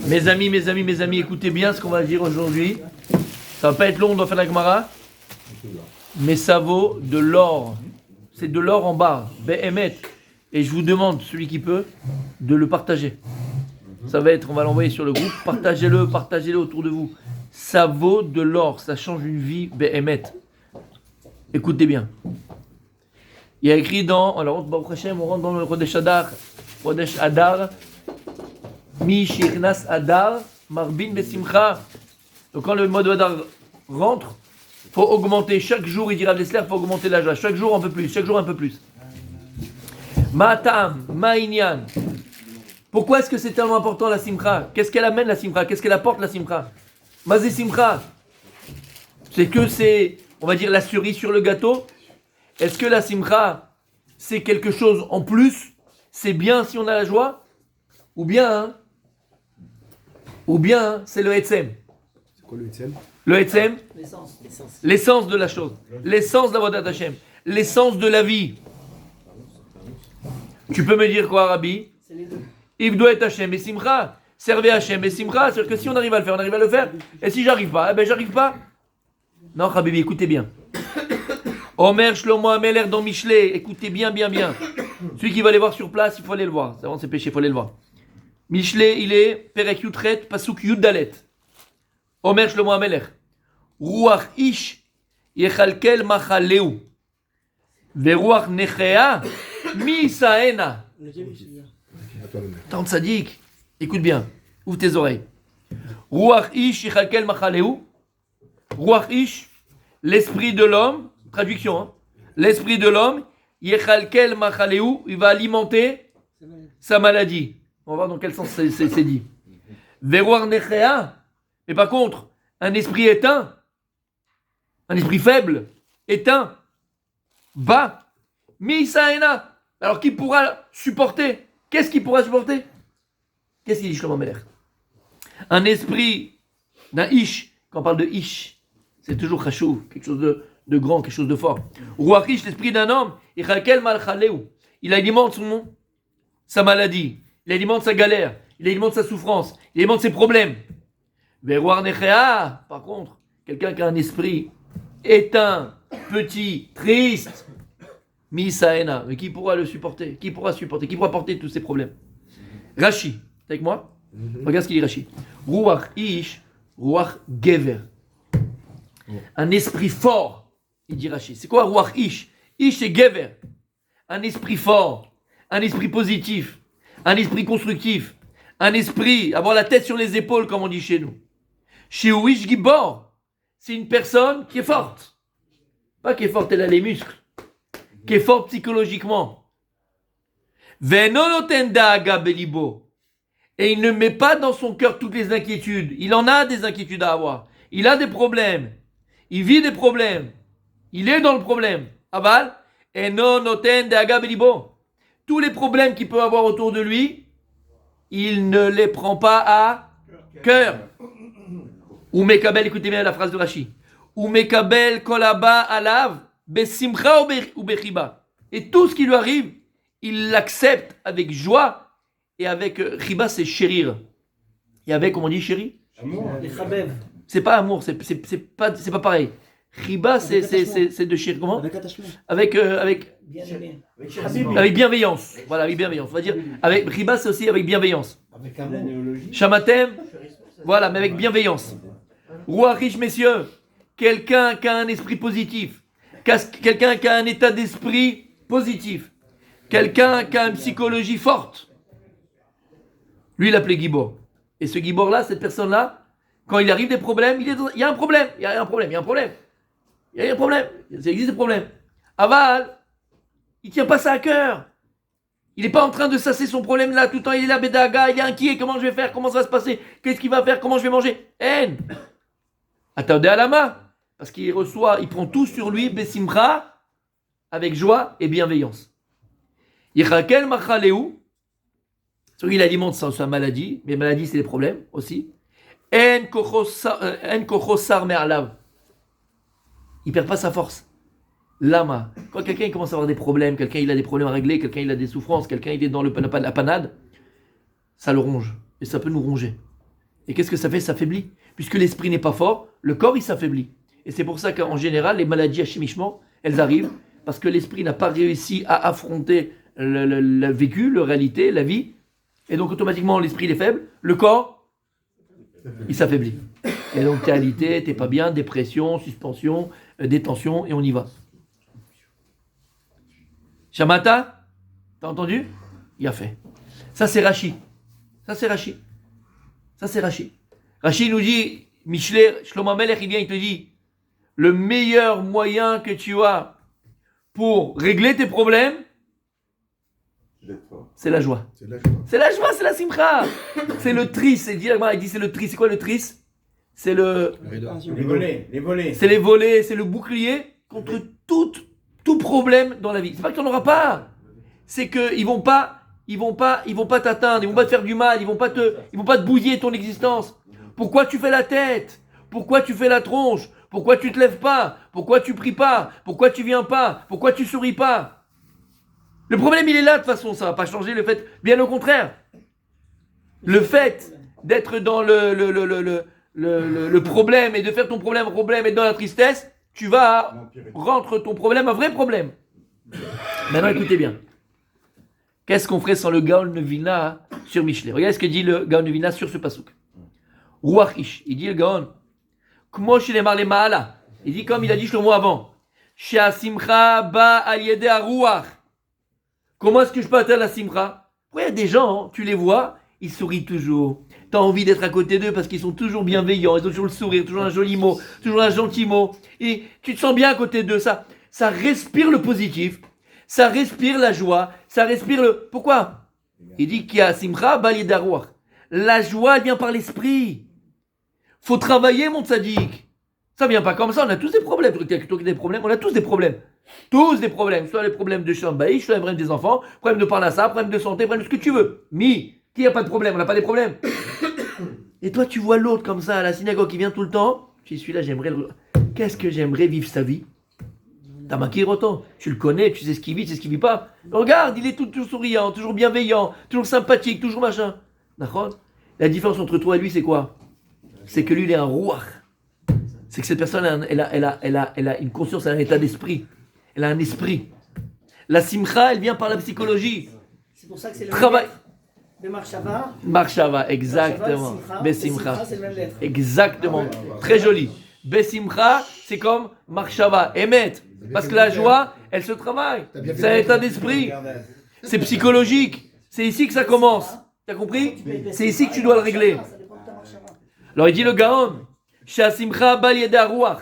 Mes amis, écoutez bien ce qu'on va dire aujourd'hui. Ça va pas être long, on doit faire la Gemara. Mais ça vaut de l'or. C'est de l'or en barre. Be'emet. Et je vous demande, celui qui peut, de le partager. Ça va être, on va l'envoyer sur le groupe. Partagez-le autour de vous. Ça vaut de l'or. Ça change une vie. Be'emet. Écoutez bien. Il y a écrit dans, alors Baruch Hashem, on rentre dans le Chodesh Adar, Mi Shirnas Adar, Marbin Besimcha. Donc quand le mois de Adar rentre, il faut augmenter chaque jour, il dira Dessler, il faut augmenter la joie. Chaque jour un peu plus, chaque jour un peu plus. Ma'atam, Ma'inyan. Pourquoi est-ce que c'est tellement important la Simcha? Qu'est-ce qu'elle amène la Simcha? Qu'est-ce qu'elle apporte la Simcha? Mazé Simcha. C'est que c'est, on va dire, la cerise sur le gâteau. Est-ce que la Simcha, c'est quelque chose en plus? C'est bien si on a la joie? Ou bien c'est le Etzem? C'est quoi le Etzem? Le Etzem, l'essence de la chose, l'essence de la Vodat Hashem, l'essence de la vie. Tu peux me dire quoi, Rabbi? C'est les deux. Il doit être Hashem et Simcha. Servez Hashem et Simcha. C'est-à-dire que si on arrive à le faire, on arrive à le faire. Et si j'arrive pas, j'arrive pas. Non, Habibi, écoutez bien. Omer Shlomo Ameler dans Michelet, écoutez bien. Celui qui va aller voir sur place, il faut aller le voir. C'est avant c'est péché, il faut aller le voir. Michelet, il est Perek Yutret, Pasuk Yuddalet. Omer Shlomo Ameler. Ruach Ish Yechalkel Machaleu. Veruach Nechea Misaena. Tant Sadik, écoute bien, ouvre tes oreilles. Ruach Ish Yechalkel Machaleu. Ruach Ish, l'esprit de l'homme. Traduction, hein. L'esprit de l'homme, Yechalkel Machaleu, il va alimenter sa maladie. On va voir dans quel sens c'est dit. Veruach Nechea, mais par contre, un esprit éteint, un esprit faible, éteint, bas, Misaena. Alors qui pourra supporter? Qu'est-ce qui pourra supporter? Qu'est-ce qu'il dit Shlomo Ameler? Un esprit d'un Ish, quand on parle de Ish, c'est toujours chachou, quelque chose de grand, quelque chose de fort. Ruach Ish, l'esprit d'un homme, il alimente sa maladie, il alimente sa galère, il alimente sa souffrance, il alimente ses problèmes. Veruach Nechea, par contre, quelqu'un qui a un esprit éteint, petit, triste, Misaena, mais qui pourra le supporter? Qui pourra porter tous ces problèmes? Rashi, t'es avec moi? Regarde ce qu'il dit Rashi. Ruach Ish, Ruach Gever. Un esprit fort, il dit Rashi. C'est quoi Ruach Ish? Ish c'est Gever. Un esprit fort, un esprit positif, un esprit constructif, un esprit, avoir la tête sur les épaules, comme on dit chez nous. Chez Wish Gibor, c'est une personne qui est forte. Pas qui est forte, elle a les muscles. Qui est forte psychologiquement. Venonoten da'aga belibo. Et il ne met pas dans son cœur toutes les inquiétudes. Il en a des inquiétudes à avoir. Il a des problèmes. Il vit des problèmes. Il est dans le problème. Aval. Et non noten da'aga belibo. Tous les problèmes qu'il peut avoir autour de lui, il ne les prend pas à cœur. Ou mekabel, écoutez bien la phrase de Rashi. Ou mekabel kolaba alav besimcha ou bechiba. Et tout ce qui lui arrive, il l'accepte avec joie et avec chiba, c'est chérir. Et avec, comment on dit chéri? Amour. Les chabev. C'est pas amour, c'est pas pareil. Chiba, c'est de chérir. Comment? Avec attachement. Avec Bien aimé. avec bienveillance. Voilà, avec bienveillance. On va dire avec chiba, c'est aussi avec bienveillance. Avec amour. Shamatem, voilà, mais avec bienveillance. Ruach Ish, messieurs, quelqu'un qui a un esprit positif, quelqu'un qui a un état d'esprit positif, quelqu'un qui a une psychologie forte. Lui, il l'appelait Gibor. Et ce Gibor-là, cette personne-là, quand il arrive des problèmes, il y a un problème, il y a un problème. Ça existe des problèmes. Aval, il ne tient pas ça à cœur. Il n'est pas en train de sasser son problème là, tout le temps il est là, Bédaga, il est inquiet, comment je vais faire, comment ça va se passer, qu'est-ce qu'il va faire, comment je vais manger. Haine. Attendez à la main. Parce qu'il reçoit, il prend tout sur lui, Bessimcha, avec joie et bienveillance. Yechakel Machaleu, celui il alimente sa maladie, mais maladie c'est des problèmes aussi. En kochosar me'alav. Il perd pas sa force. Lama. Quand quelqu'un commence à avoir des problèmes, quelqu'un il a des problèmes à régler, quelqu'un il a des souffrances, quelqu'un il est dans la panade, ça le ronge. Et ça peut nous ronger. Et qu'est-ce que ça fait? Ça affaiblit. Puisque l'esprit n'est pas fort, le corps, il s'affaiblit. Et c'est pour ça qu'en général, les maladies hachimichement, elles arrivent parce que l'esprit n'a pas réussi à affronter le vécu, la réalité, la vie. Et donc, automatiquement, l'esprit il est faible. Le corps, il s'affaiblit. Et donc, t'es alité, t'es pas bien, dépression, suspension, détention, et on y va. Shamata, t'as entendu? Il a fait. Ça, c'est Rashi. Rashi nous dit, Michelet, Shlomo Melech, il vient, il te dit, le meilleur moyen que tu as pour régler tes problèmes, c'est la joie. C'est la joie, c'est la simcha. C'est le tris. Il dit c'est le tris. C'est quoi le tris? C'est Les volets. C'est les volets, c'est le bouclier contre tout problème dans la vie. C'est pas que tu n'en auras pas. C'est qu'ils vont pas t'atteindre, ils vont pas te faire du mal, ils vont pas te bousiller ton existence. Pourquoi tu fais la tête? Pourquoi tu fais la tronche? Pourquoi tu te lèves pas? Pourquoi tu pries pas? Pourquoi tu viens pas? Pourquoi tu souris pas? Le problème, il est là, de toute façon, ça va pas changer le fait, bien au contraire. Le fait d'être dans le problème et de faire ton problème et dans la tristesse, tu vas rendre ton problème un vrai problème. Maintenant, écoutez bien. Qu'est-ce qu'on ferait sans le Gaon de Vilna sur Michelet? Regardez ce que dit le Gaon de Vilna sur ce passouk. Ruach Ish, il dit le Gaon, Kmo Shinemar le Maala. Il dit comme il a dit Shlomo avant, Shea Simcha ba al yede Ruach. Comment est-ce que je peux atteindre la simcha? Il y a des gens, tu les vois, ils sourient toujours. Tu as envie d'être à côté d'eux parce qu'ils sont toujours bienveillants, ils ont toujours le sourire, toujours un joli mot, toujours un gentil mot. Et tu te sens bien à côté d'eux. Ça respire le positif, ça respire la joie, ça respire le... Pourquoi? Il dit qu'il y a simcha bali darouach. La joie, elle vient par l'esprit. Faut travailler, mon tzaddik. Ça vient pas comme ça, on a tous des problèmes. Des problèmes, on a tous des problèmes. Tous des problèmes, soit les problèmes de chambaï, soit les problèmes des enfants, problème de parnassa, problème de santé, problème de ce que tu veux. Qui n'a pas de problème? On n'a pas des problèmes. Et toi, tu vois l'autre comme ça à la synagogue qui vient tout le temps. Je suis là, qu'est-ce que j'aimerais vivre sa vie? T'as marqué autant. Tu le connais, tu sais ce qu'il vit, tu sais ce qu'il vit pas. Regarde, il est toujours souriant, toujours bienveillant, toujours sympathique, toujours machin. D'accord? La différence entre toi et lui, c'est quoi? C'est que lui, il est un roi. C'est que cette personne, elle a une conscience, elle a un état d'esprit. Elle a un esprit. La simcha, elle vient par la psychologie. C'est pour ça que c'est le travail. De Marshava. Marshava, exactement. Besimcha. Exactement. Très joli. Besimcha, c'est comme Marshava. Emet. Parce que la joie, elle se travaille. C'est un état d'esprit. C'est psychologique. C'est ici que ça commence. T'as compris? C'est ici que tu dois le régler. Alors il dit le Gaon. Shasimcha bal yeda ruach.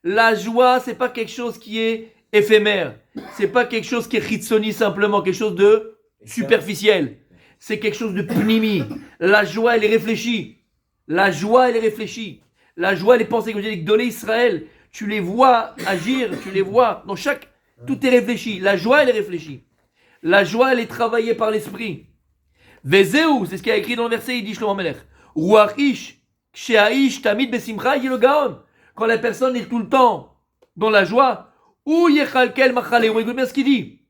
La joie, c'est pas quelque chose qui est éphémère. C'est pas quelque chose qui est chitsoni simplement, quelque chose de superficiel. C'est quelque chose de pnimi. La joie, elle est réfléchie. La joie, elle est réfléchie. La joie, elle est pensée. Comme je dis, Gdolé Israël, tu les vois agir, tu les vois. Dans tout est réfléchi. La joie, elle est réfléchie. La joie, elle est travaillée par l'esprit. Vezeu, c'est ce qu'il y a écrit dans le verset, il dit Shlomo Melech. Ruach ish, ksheaish tamid besimcha, il dit le Gaon. Quand la personne est tout le temps dans la joie, ou yechalkel machaleu, écoute bien ce qu'il dit.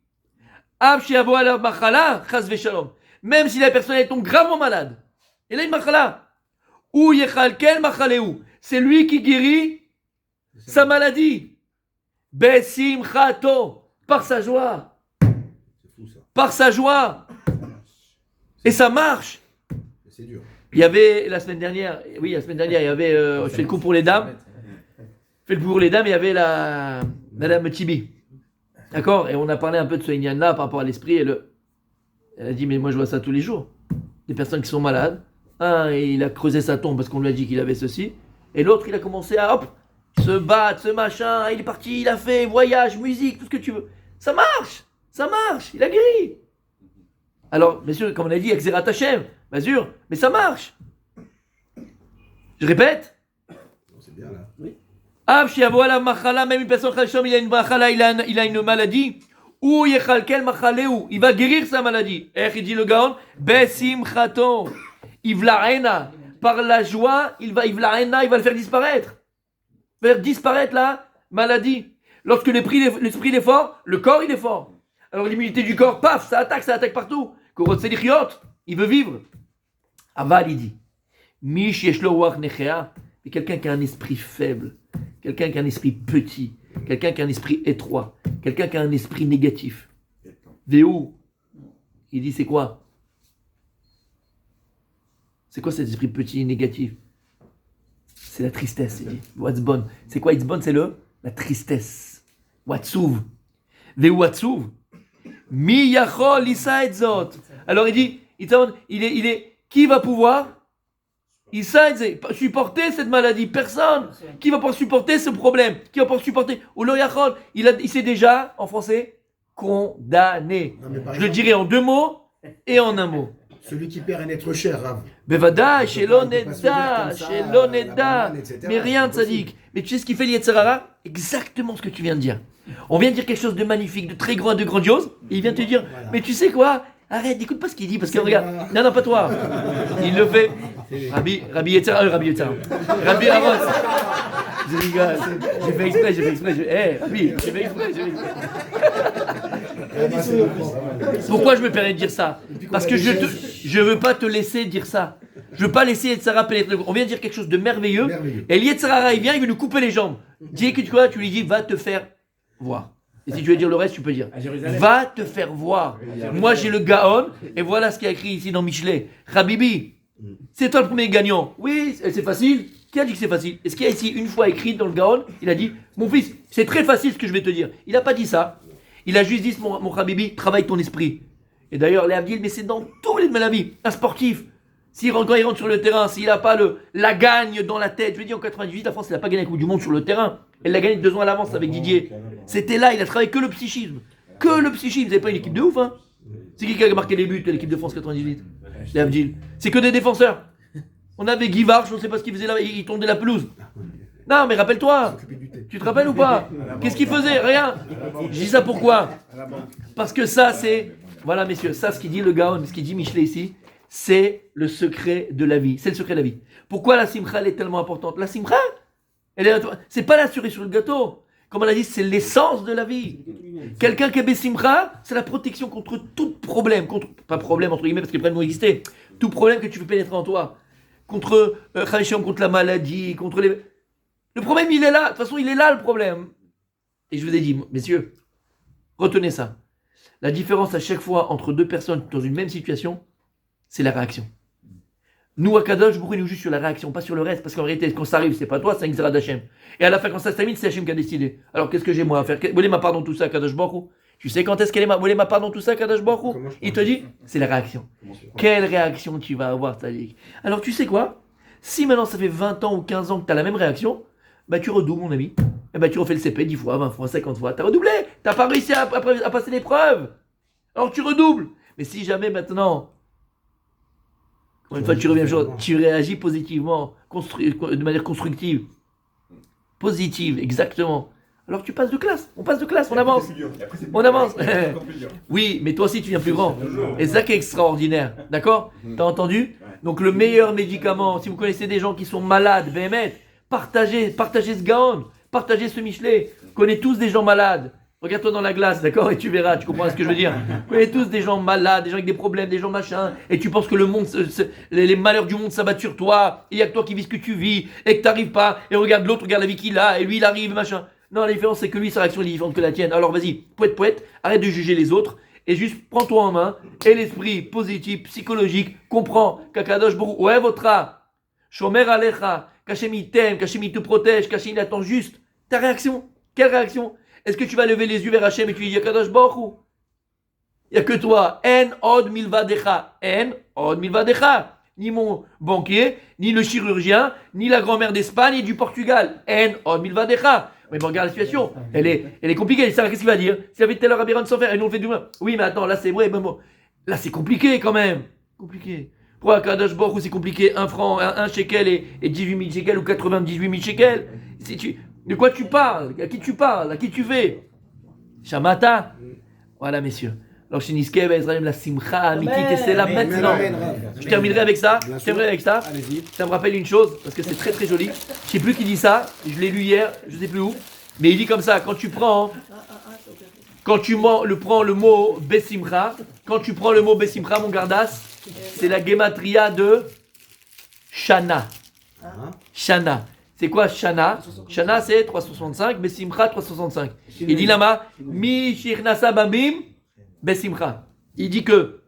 Ab sheavo alav machala, chas veshalom. Même si la personne elle tombe gravement malade, elle a une machala. Ou yechalkel machaleu, c'est lui qui guérit sa maladie. Besimchato, par sa joie. Par sa joie. Et ça marche. C'est dur. Il y avait la semaine dernière, il y avait, je fais le coup pour les dames. Il y avait la Madame Tibi. D'accord? Et on a parlé un peu de ce Inyan-là par rapport à l'esprit. Elle a dit, mais moi je vois ça tous les jours. Des personnes qui sont malades. Un, il a creusé sa tombe parce qu'on lui a dit qu'il avait ceci. Et l'autre, il a commencé à se battre, ce machin. Il est parti, il a fait voyage, musique, tout ce que tu veux. Ça marche. Il a guéri. Alors, bien sûr, comme on a dit, Exerat Hashem, bien sûr, mais ça marche. Je répète. C'est bien là. Oui. Même une personne il a une machala, il a une maladie. Ou yechalkel machaleu, il va guérir sa maladie. Il dit le Gaon, besimchato, ivlaena, par la joie, il va le faire disparaître. Il va faire disparaître la maladie. Lorsque l'esprit est fort, le corps il est fort. Alors l'immunité du corps, paf, ça attaque partout. Il veut vivre. Aval, il dit. Mish yeshlo ruach nechea. Et quelqu'un qui a un esprit faible, quelqu'un qui a un esprit petit, quelqu'un qui a un esprit étroit, quelqu'un qui a un esprit négatif. Véou, il dit c'est quoi? C'est quoi cet esprit petit et négatif? C'est la tristesse, il dit. What's bon? C'est quoi it's bon? C'est la tristesse. Watsouv. Véou watsouv. Mi yachol isa etzot. Alors il dit, il est, qui va pouvoir supporter cette maladie? Personne. Qui va pouvoir supporter ce problème? Qui va pouvoir supporter? Il s'est déjà, en français, condamné. Je le dirai en 2 mots et en un mot. Celui qui perd un être cher, Rav. Bevada, chez l'oneda. Mais rien de sadique. Mais tu sais ce qu'il fait l'Yetzirara? Exactement ce que tu viens de dire. On vient de dire quelque chose de magnifique, de très grand, de grandiose. Et il vient te dire, mais tu sais quoi? Arrête, écoute pas ce qu'il dit, parce que regarde. Non, pas toi. Il le fait. Rabbi Yetzirara, Rabbi Amos. Je rigole. J'ai fait exprès. Rabbi, j'ai fait exprès. Pourquoi je me permets de dire ça? Parce que je veux pas te laisser dire ça. Je veux pas laisser Yetzirara pénétrer. On vient de dire quelque chose de merveilleux. Et Yetzirara, il vient, il veut nous couper les jambes. Dis que tu lui dis, va te faire voir. Et si tu veux dire le reste, tu peux dire, va te faire voir. Moi, j'ai le Gaon, et voilà ce qu'il y a écrit ici dans Michelet. Habibi, c'est toi le premier gagnant. Oui, c'est facile. Qui a dit que c'est facile? Est-ce qu'il y a ici une fois écrit dans le Gaon? Il a dit, mon fils, c'est très facile ce que je vais te dire. Il n'a pas dit ça. Il a juste dit, mon Habibi, travaille ton esprit. Et d'ailleurs, les Abdil, mais c'est dans tous les domaines de la vie. Un sportif, quand il rentre sur le terrain, s'il n'a pas la gagne dans la tête, je veux dire, en 98, la France, elle n'a pas gagné la Coupe du Monde sur le terrain. Elle l'a gagné 2 ans à l'avance avec Didier. C'était là, il a travaillé que le psychisme. Que le psychisme. Vous n'avez pas une équipe de ouf, hein? C'est qui a marqué les buts de l'équipe de France 98? Les Abdil. C'est que des défenseurs. On avait Guy Varche, on ne sait pas ce qu'il faisait là, il tondait la pelouse. Non, mais rappelle-toi. Tu te rappelles ou pas? Qu'est-ce qu'il faisait? Rien. Je dis ça pourquoi? Parce que ça, c'est. Voilà, messieurs, ça, ce qu'il dit le Gaon, ce qu'il dit Michelet ici, c'est le secret de la vie. C'est le secret de la vie. Pourquoi la simcha elle est tellement importante? La simcha, c'est pas la cerise sur le gâteau. Comme on a dit, c'est l'essence de la vie. Quelqu'un qui est Bessimcha, c'est la protection contre tout problème. Pas problème entre guillemets, parce que les problèmes vont exister. Tout problème que tu veux pénétrer en toi. Contre la maladie, contre les. Le problème, il est là. De toute façon, il est là le problème. Et je vous ai dit, messieurs, retenez ça. La différence à chaque fois entre 2 personnes dans une même situation, c'est la réaction. Nous, à Kadosh, beaucoup nous juge sur la réaction, pas sur le reste, parce qu'en réalité, quand ça arrive, c'est pas toi, c'est un Xera d'Hachem. Et à la fin, quand ça se termine, c'est Hachem qui a décidé. Alors, qu'est-ce que j'ai moi à faire? Vous voulez ma part dans tout ça, Kadosh Baruch Hu? Tu sais quand est-ce qu'elle est vous voulez ma part dans tout ça, Kadosh Baruch Hu? Il te dit, c'est la réaction. Quelle réaction tu vas avoir, Tzadik? Alors, tu sais quoi? Si maintenant, ça fait 20 ans ou 15 ans que tu as la même réaction, bah tu redoubles, mon ami. Et bah tu refais le CP 10 fois, 20 fois, 50 fois. Tu as redoublé. Tu n'as pas réussi à passer l'épreuve. Alors, tu redoubles. Mais si jamais maintenant, une fois tu reviens, tu réagis positivement, de manière constructive, positive, exactement. Alors tu passes de classe, on passe de classe, on avance. On avance. Oui, mais toi aussi tu viens plus grand. Et c'est ça qui est extraordinaire, d'accord? T'as entendu? Donc le meilleur médicament, si vous connaissez des gens qui sont malades, partagez ce Gaon, partagez ce Michelet. Connais tous des gens malades. Regarde-toi dans la glace, d'accord? Et tu verras, tu comprends ce que je veux dire. Vous connaissez tous des gens malades, des gens avec des problèmes, des gens machin, et tu penses que le monde, les malheurs du monde s'abattent sur toi, et il n'y a que toi qui vis ce que tu vis, et que tu n'arrives pas, et regarde l'autre, regarde la vie qu'il a, et lui il arrive, machin. Non, la différence c'est que lui, sa réaction est différente que la tienne. Alors vas-y, poète, arrête de juger les autres, et juste prends-toi en main, et l'esprit positif, psychologique, comprends qu'Akadosh Baruch Hu, ouais, votra, Shomer Alecha, qu'Hachem il t'aime, qu'Hachem il te protège, qu'Hachem il attend juste ta réaction. Quelle réaction? Est-ce que tu vas lever les yeux vers Hachem et tu lui dis Akadosh Baruch Hu? Il n'y a que toi. En od milvadecha. En od milvadecha. Ni mon banquier, ni le chirurgien, ni la grand-mère d'Espagne et du Portugal. En od milvadecha. Mais bon, regarde la situation. Elle est compliquée. Ça, qu'est-ce qu'il va dire? S'il y avait tel Rabbi Ran sans faire, et nous on fait du mal. Oui, mais attends, là c'est vrai. Bon. Là c'est compliqué quand même. Compliqué. Pour Akadosh Baruch Hu, c'est compliqué. 1 franc, 1 shekel et 18 000 shekels ou 98 000 shekels. De quoi tu parles? À qui tu parles? À qui tu fais? Shamata. Voilà, messieurs. Alors, chez Niskeh, la simcha amitite, et c'est là maintenant. Je terminerai avec ça. Ça me rappelle une chose, parce que c'est très très joli. Je ne sais plus qui dit ça. Je l'ai lu hier, je ne sais plus où. Mais il dit comme ça, quand tu prends le mot Bessimcha, mon gardas, c'est la gematria de Shana. Hein? Shana. C'est quoi Shana? Shana, c'est 365, Besimcha 365. Il dit là-bas, Mi Shirnasa Bambim, Besimcha. Il dit que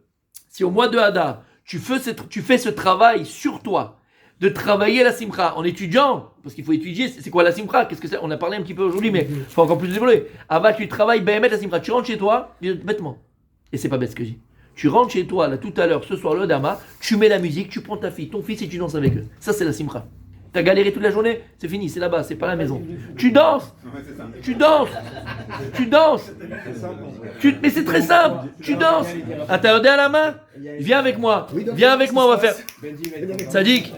si au mois de Hadar, tu fais ce travail sur toi, de travailler la simcha en étudiant, parce qu'il faut étudier, c'est quoi la simcha? Qu'est-ce que c'est? On a parlé un petit peu aujourd'hui, mais il faut encore plus développer. Avant, tu travailles, la simcha. Tu rentres chez toi, bêtement, et c'est pas bête ce que je dis. Tu rentres chez toi, là, tout à l'heure, ce soir, le Dama, tu mets la musique, tu prends ta fille, ton fils et tu danses avec eux. Ça, c'est la simcha. T'as galéré toute la journée, c'est fini, c'est là-bas, c'est pas à la maison. Tu danses, tu danses, tu danses. Mais c'est très simple, tu danses. Ah, t'as un dé à la main? Viens avec moi, on va faire. Sadik,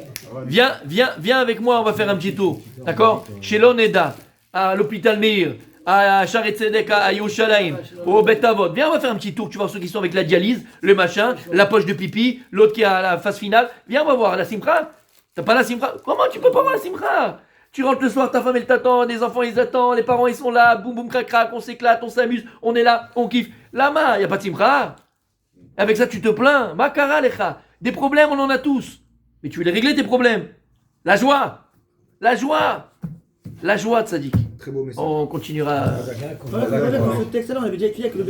viens avec moi, on va faire un petit tour. D'accord? Chez l'Oneda, à l'hôpital Meir, à Sharet Tzedek, à Yerushalayim, au Bet Avot. Viens, on va faire un petit tour. Tu vois ceux qui sont avec la dialyse, le machin, la poche de pipi, l'autre qui est à la phase finale. Viens, on va voir la simcha. T'as pas la simcha? Comment tu peux pas voir la simcha? Tu rentres le soir, ta femme elle t'attend, les enfants ils attendent, les parents ils sont là, boum boum crac crac, on s'éclate, on s'amuse, on est là, on kiffe. Là-bas, y a pas de simcha. Avec ça tu te plains. Makara lecha. Des problèmes on en a tous. Mais tu veux les régler tes problèmes. La joie. La joie. La joie, Tzadik. Très beau message. On continuera. Voilà, ce texte-là, on avait déjà écrit avec le